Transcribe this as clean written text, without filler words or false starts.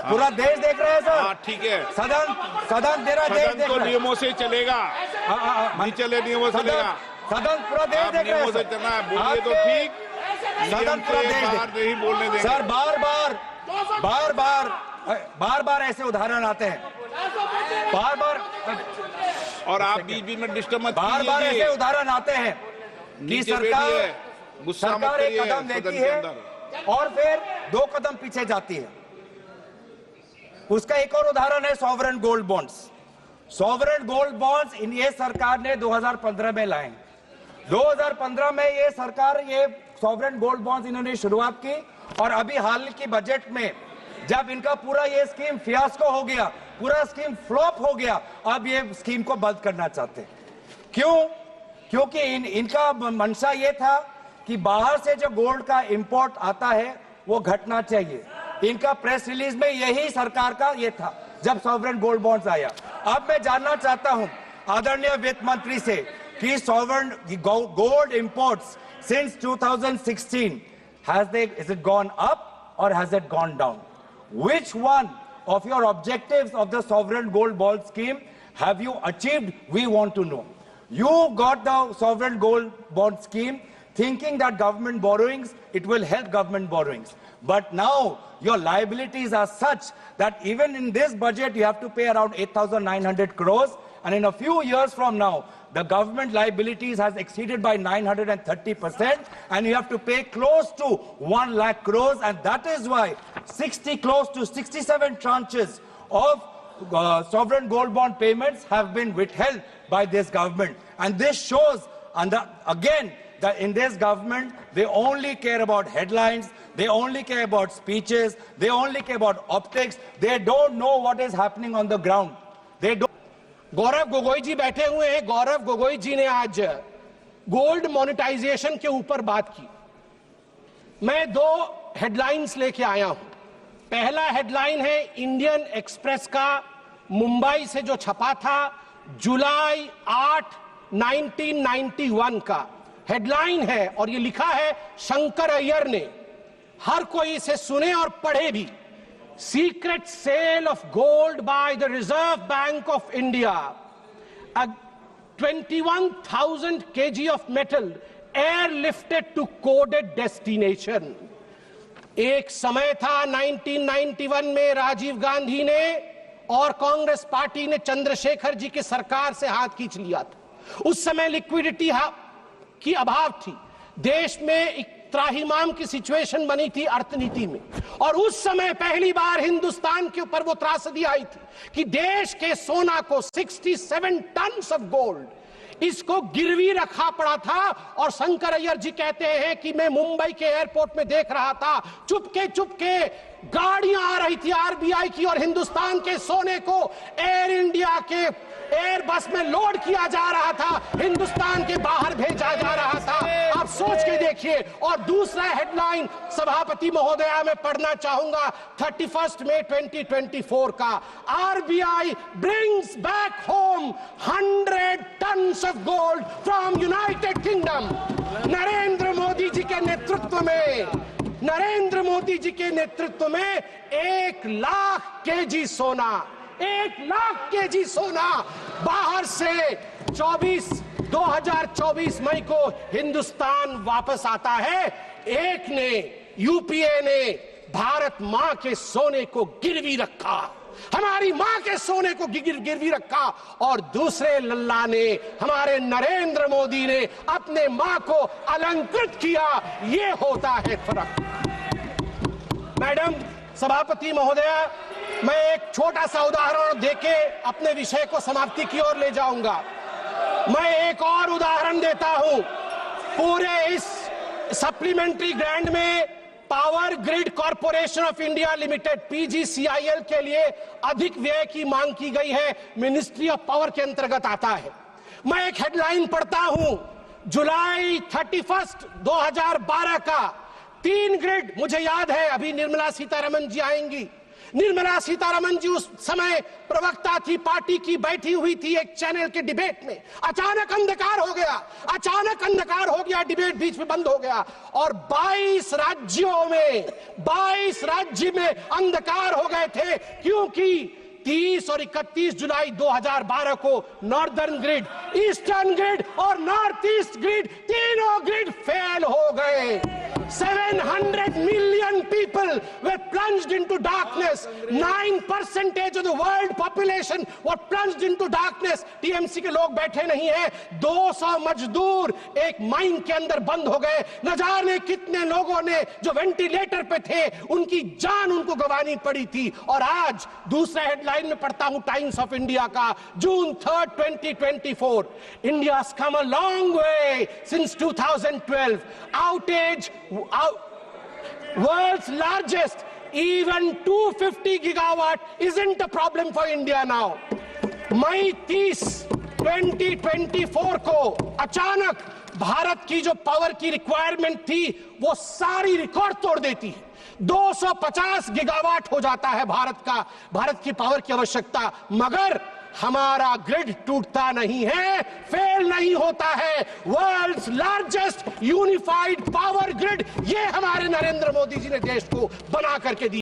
पूरा देश देख रहे हैं सर। ठीक है, सदन तेरा देश सदन देख तो रहा है। नियमों से चलेगा, नहीं चले नियमों से चलेगा। सदन पूरा देश आप देख रहे नियमों से हैं चलना है, बोलिए तो ठीक, सदन पूरा देश बाहर नहीं बोलने देंगे सर। बार बार ऐसे उदाहरण आते हैं, बार और आप बीच बीच में डिस्टर्ब मत बार कीजिए। ऐसे उदाहरण आते हैं कि नीचे सरकार बैठिए, गुस्सा मत सरकार एक करिए कदम सदन लेती के है अंदर। और फिर 2 कदम पीछे जाती है। उसका एक और उदाहरण है sovereign gold bonds. Sovereign gold bonds ये सरकार ने 2015 में लाए। 2015 में ये सरकार ये सॉवरेन गोल्ड बॉन्ड्स इन्होंने शुरुआत की और अभी हाल की बजट में जब इनका पूरा ये स्कीम फियास्को हो गया, पूरा स्कीम फ्लॉप हो गया, अब ये स्कीम को बंद करना चाहते हैं। क्यों? क्योंकि इनका मंशा ये था कि बाहर से जो गोल्ड का इंपोर्ट आता है वो घटना चाहिए। इनका प्रेस रिलीज में यही सरकार का ये था जब सॉवरेन गोल्ड बॉन्ड्स आया। अब मैं जानना चाहता हूं आदरणीय वित्त मंत्री से कि sovereign gold imports since 2016 is it gone up or has it gone down? Which one of your objectives of the sovereign gold bond scheme have you achieved? We want to know. You got the sovereign gold bond scheme thinking that government borrowings, it will help government borrowings. But now your liabilities are such that even in this budget you have to pay around 8,900 crores, and in a few years from now the government liabilities has exceeded by 930%, and you have to pay close to 1 lakh crores, and that is why close to 67 tranches of sovereign gold bond payments have been withheld by this government. And this shows, again, that in this government they only care about headlines, they only care about speeches, they only care about optics, they don't know what is happening on the ground. They don't. Gaurav Gogoi जी बैठे हुए हैं। गौरव गोगोई जी ने आज gold monetization के ऊपर बात की। मैं 2 हेडलाइंस लेके आया हूं। पहला हेडलाइन है इंडियन एक्सप्रेस का मुंबई से जो छपा था जुलाई 8, 1991 का हेडलाइन है, और ये लिखा है शंकर अय्यर ने। हर कोई इसे सुने और पढ़े भी। Secret sale of gold by the Reserve Bank of India. 21,000 kg of metal airlifted to coded destination. एक समय था 1991 में राजीव गांधी ने और कांग्रेस पार्टी ने चंद्रशेखर जी की सरकार से हाथ खींच लिया था। उस समय लिक्विडिटी की अभाव थी, देश में त्राहिमाम की सिचुएशन बनी थी अर्थनीति में, और उस समय पहली बार हिंदुस्तान के ऊपर वो त्रासदी आई थी कि देश के सोना को 67 टन ऑफ गोल्ड इसको गिरवी रखा पड़ा था। और शंकर अय्यर जी कहते हैं कि मैं मुंबई के एयरपोर्ट में देख रहा था, चुपके चुपके गाड़ियां आ रही थी आरबीआई की और हिंदुस्तान के सोने को एयर इंडिया के एयर बस में लोड किया जा रहा था, हिंदुस्तान के बाहर भेजा जा रहा था। आप सोच के देखिए। और दूसरा हेडलाइन सभापति महोदया मैं पढ़ना चाहूंगा 31 मई 2024 का। RBI brings back home 100 tons of gold from United Kingdom. Narendra Modi ji के नेतृत्व में 1 लाख केजी सोना, 1 लाख केजी सोना बाहर से 2024 मई को हिंदुस्तान वापस आता है। एक ने यूपीए ने भारत मां के सोने को गिरवी रखा, हमारी मां के सोने को गिरवी रखा, और दूसरे लल्ला ने हमारे नरेंद्र मोदी ने अपने मां को अलंकृत किया। ये होता है फर्क। मैडम सभापति महोदया, मैं एक छोटा सा उदाहरण देके अपने विषय को समाप्ति की ओर ले जाऊंगा। मैं एक और उदाहरण देता हूं। पूरे इस सप्लीमेंट्री ग्रांट में power grid corporation of India limited PGCIL के लिए अधिक व्यय की मांग की गई है, मिनिस्ट्री ऑफ पावर के अंतर्गत आता है। मैं एक हेडलाइन पढ़ता हूं जुलाई 31, 2012 का। 3 ग्रिड, मुझे याद है अभी निर्मला सीतारमण जी आएंगी, निर्मला सीतारमण जी उस समय प्रवक्ता थी, पार्टी की, बैठी हुई थी एक चैनल के डिबेट में। अचानक अंधकार हो गया, अचानक अंधकार हो गया, डिबेट बीच में बंद हो गया और 22 राज्यों में 22 राज्य में अंधकार हो गए थे, क्योंकि 30 और 31 जुलाई 2012 को नॉर्दर्न ग्रिड, ईस्टर्न ग्रिड और नॉर्थ ईस्ट ग्रिड, तीनों ग्रिड फेल हो गए। 700 million people were plunged into darkness. 9% of the world population were plunged into darkness. TMC के लोग बैठे नहीं हैं। 200 मजदूर एक माइन के अंदर बंद हो गए। न जाने कितने लोगों ने जो वेंटिलेटर पे थे उनकी जान उनको गंवानी पड़ी थी। और आज दूसरा हेडलाइन में पढ़ता हूं टाइम्स ऑफ इंडिया का, June 3rd, 2024, India's come a long way since 2012. Outage, world's largest, even 250 gigawatt isn't a problem for India now. मई 30, 2024 को अचानक भारत की जो पावर की रिक्वायरमेंट थी वो सारी रिकॉर्ड तोड़ देती है। 250 गीगावाट हो जाता है भारत की पावर की आवश्यकता, मगर हमारा ग्रिड टूटता नहीं है, फेल नहीं होता है। World's largest unified power grid, ये हमारे नरेंद्र मोदी जी ने देश को बना करके दिया।